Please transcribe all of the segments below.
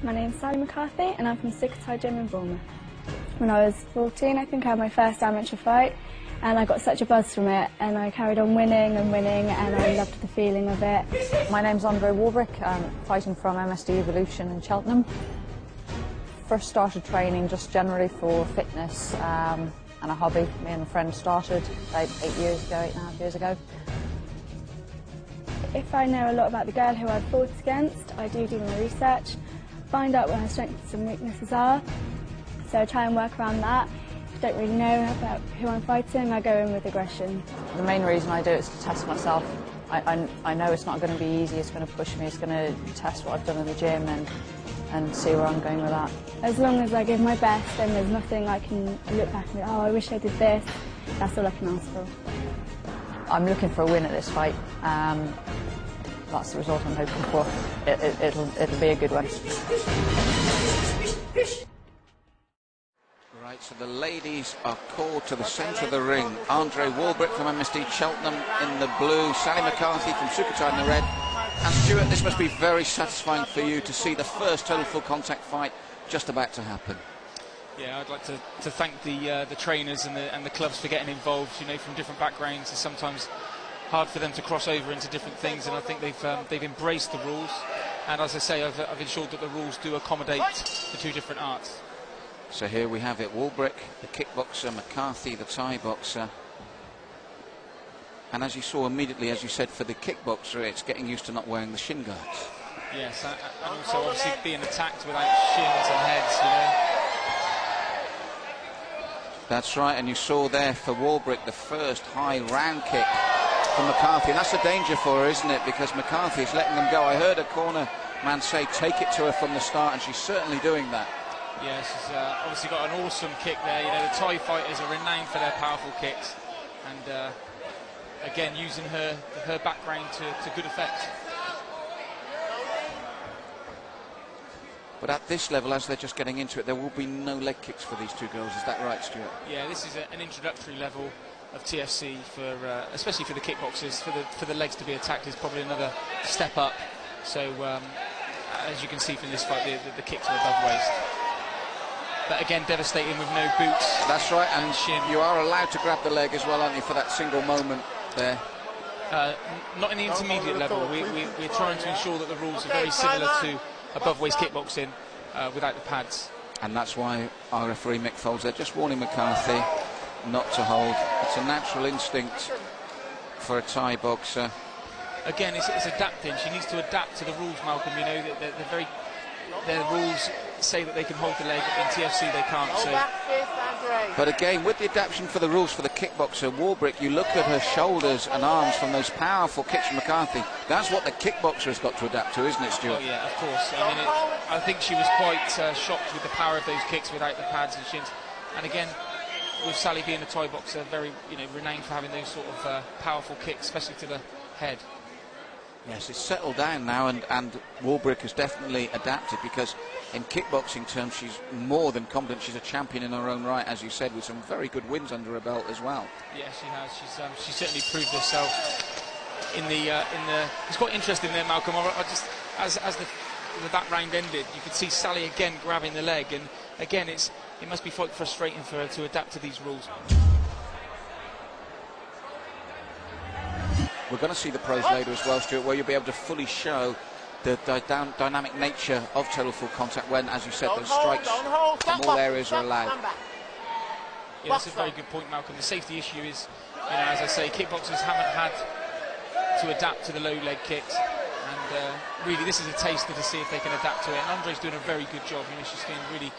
My name's Sally McCarthy and I'm from Sickerside Gym in Bournemouth. When I was 14, I think I had my first amateur fight and I got such a buzz from it and I carried on winning and winning and I loved the feeling of it. My name's Andree Warbrick. I'm fighting from MSD Evolution in Cheltenham. First started training just generally for fitness and a hobby. Me and a friend started about 8.5 years ago. If I know a lot about the girl who I've fought against, I do my research, find out where her strengths and weaknesses are, so I try and work around that. If I don't really know about who I'm fighting, I go in with aggression. The main reason I do it is to test myself. I know it's not going to be easy, it's going to push me, it's going to test what I've done in the gym and see where I'm going with that. As long as I give my best and there's nothing I can look back and go, oh, I wish I did this, that's all I can ask for. I'm looking for a win at this fight. That's the result I'm hoping for. It'll be a good one. Right, so the ladies are called to the centre of the ring. Andree Warbrick from MSD Cheltenham in the blue, Sally McCarthy from Sickerside in the red. And Stuart, this must be very satisfying for you to see the first total full contact fight just about to happen. Yeah, I'd like to thank the trainers and the clubs for getting involved. You know, from different backgrounds, it's sometimes hard for them to cross over into different things, and I think they've embraced the rules. And as I say, I've ensured that the rules do accommodate the two different arts. So here we have it: Warbrick, the kickboxer; McCarthy, the Thai boxer. And as you saw immediately, as you said, for the kickboxer, it's getting used to not wearing the shin guards. Yes, and also obviously being attacked without shins and heads, you know. That's right, and you saw there for Warbrick the first high round kick from McCarthy. And that's a danger for her, isn't it? Because McCarthy is letting them go. I heard a corner man say, take it to her from the start, and she's certainly doing that. Yeah, she's obviously got an awesome kick there. You know, the Thai fighters are renowned for their powerful kicks. And again, using her background to good effect. But at this level, as they're just getting into it, there will be no leg kicks for these two girls. Is that right, Stuart? Yeah, this is an introductory level of TFC for, especially for the kickboxers. For the legs to be attacked is probably another step up. So, as you can see from this fight, the kicks are above waist. But again, devastating with no boots. That's right, and shin. You are allowed to grab the leg as well, aren't you, for that single moment there? Not in the intermediate level. We're trying to ensure that the rules are very similar to above waist kickboxing without the pads. And that's why our referee Mick Foles there just warning McCarthy not to hold. It's a natural instinct for a Thai boxer. Again, it's adapting. She needs to adapt to the rules, Malcolm. You know, their rules say that they can hold the leg. In TFC they can't. So. But again, with the adaptation for the rules for the kickboxer, Warbrick, you look at her shoulders and arms from those powerful kicks from McCarthy. That's what the kickboxer has got to adapt to, isn't it, Stuart? Oh yeah, of course. I mean, I think she was quite shocked with the power of those kicks without the pads and shins. And again, with Sally being a Thai boxer, very renowned for having those sort of powerful kicks, especially to the head. Yes, it's settled down now, and Warbrick has definitely adapted, because in kickboxing terms she's more than competent. She's a champion in her own right, as you said, with some very good wins under her belt as well. Yeah, she has. She's certainly proved herself in the. It's quite interesting there, Malcolm. I just as that round ended, you could see Sally again grabbing the leg, and again it must be quite frustrating for her to adapt to these rules. We're going to see the pros later as well, Stuart, where you'll be able to fully show the dynamic nature of total full contact when, as you said, those strikes from all areas are allowed. Yeah, that's a very good point, Malcolm. The safety issue is, as I say, kickboxers haven't had to adapt to the low leg kicks, and really this is a taster to see if they can adapt to it. And Andree's doing a very good job. She's really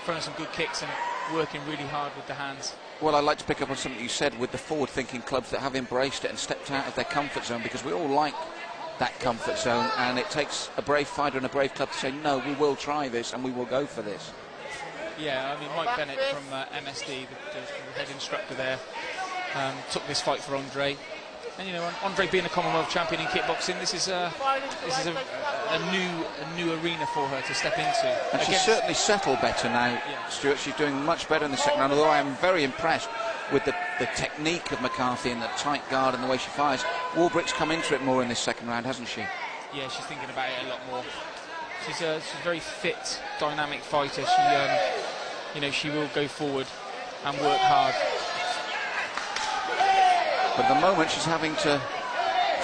throwing some good kicks and working really hard with the hands. Well, I'd like to pick up on something you said with the forward-thinking clubs that have embraced it and stepped out of their comfort zone, because we all like that comfort zone, and it takes a brave fighter and a brave club to say, no, we will try this and we will go for this. Yeah, I mean, Mike Bennett from MSD, the head instructor there, took this fight for Andree. And Andree being a Commonwealth champion in kickboxing, this is a new arena for her to step into. And she's certainly settled better now, yeah. Stuart. She's doing much better in the second round, although I am very impressed with the technique of McCarthy and the tight guard and the way she fires. Warbrick's come into it more in this second round, hasn't she? Yeah, she's thinking about it a lot more. She's a very fit, dynamic fighter. She will go forward and work hard. But at the moment she's having to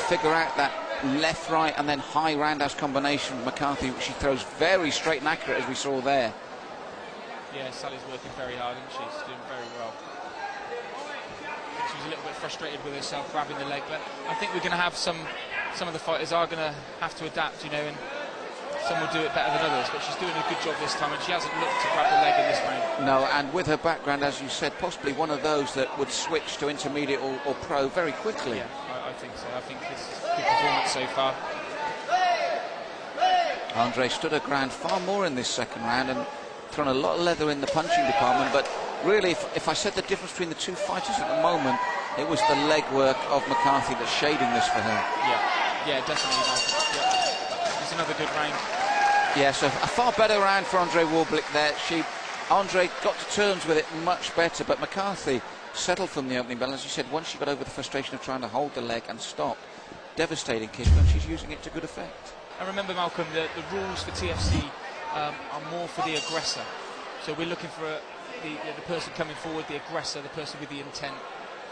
figure out that left, right and then high roundhouse combination with McCarthy, which she throws very straight and accurate, as we saw there. Yeah, Sally's working very hard, isn't she? She's doing very well. She was a little bit frustrated with herself grabbing the leg, but I think we're going to have some of the fighters are going to have to adapt, you know, and some will do it better than others, but she's doing a good job this time, and she hasn't looked to grab the leg in this round. No, and with her background, as you said, possibly one of those that would switch to intermediate or pro very quickly. Yeah, I think so. I think this is a good performance so far. Andree stood her ground far more in this second round and thrown a lot of leather in the punching department, but really, if I said the difference between the two fighters at the moment, it was the leg work of McCarthy that's shading this for her. Yeah, definitely. Yeah. It's another good round. Yes, a far better round for Andree Warbrick there. Andree got to terms with it much better, but McCarthy settled from the opening bell. As you said, once she got over the frustration of trying to hold the leg and stop, devastating kick, and she's using it to good effect. And remember, Malcolm, the rules for TFC are more for the aggressor. So we're looking for the person coming forward, the aggressor, the person with the intent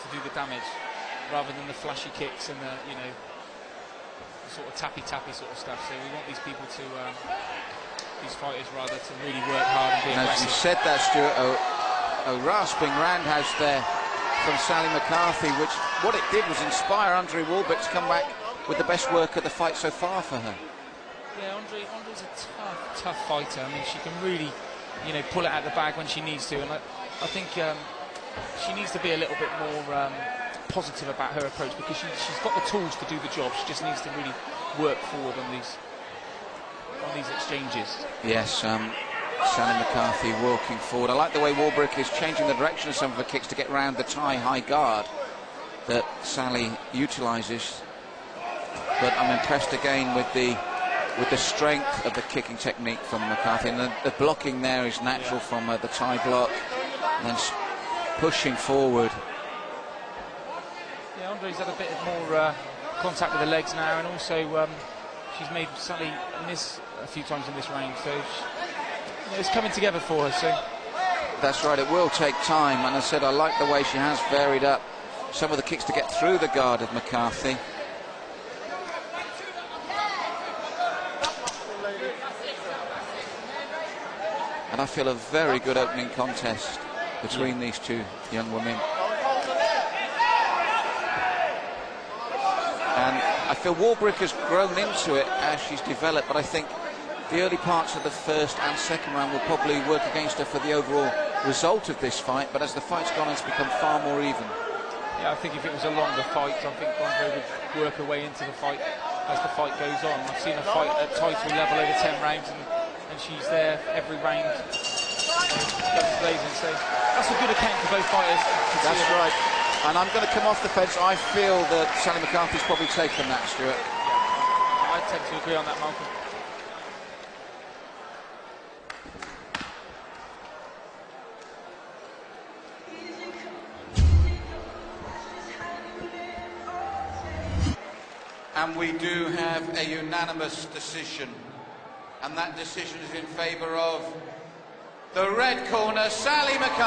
to do the damage, rather than the flashy kicks and the sort of tappy sort of stuff. So we want these people to, these fighters rather, to really work hard and be aggressive. As you said that, Stuart, a rasping roundhouse there from Sally McCarthy, which what it did was inspire Andree Warbrick to come back with the best work of the fight so far for her. Yeah, Andree's a tough fighter. I mean, she can really, pull it out of the bag when she needs to, and I think she needs to be a little bit more positive about her approach, because she's got the tools to do the job. She just needs to really work forward on these exchanges. Yes, Sally McCarthy walking forward. I like the way Warbrick is changing the direction of some of her kicks to get round the high guard that Sally utilises. But I'm impressed again with the strength of the kicking technique from McCarthy, and the blocking there is natural from the tie block, and then pushing forward. Yeah, Andree's had a bit more contact with the legs now, and also she's made Sally miss a few times in this round, so it's coming together for her. So that's right, it will take time, and I said I like the way she has varied up some of the kicks to get through the guard of McCarthy. And I feel a very good opening contest between these two young women. And I feel Warbrick has grown into it as she's developed, but I think the early parts of the first and second round will probably work against her for the overall result of this fight, but as the fight's gone, it's become far more even. Yeah, I think if it was a longer fight, I think Andree would work her way into the fight as the fight goes on. I've seen her fight at title level over 10 rounds, and she's there every round. So that's a good account for both fighters. That's right. And I'm going to come off the fence. I feel that Sally McCarthy's probably taken that, Stuart. Yeah, I tend to agree on that, Malcolm. And we do have a unanimous decision. And that decision is in favour of the red corner, Sally McCarthy.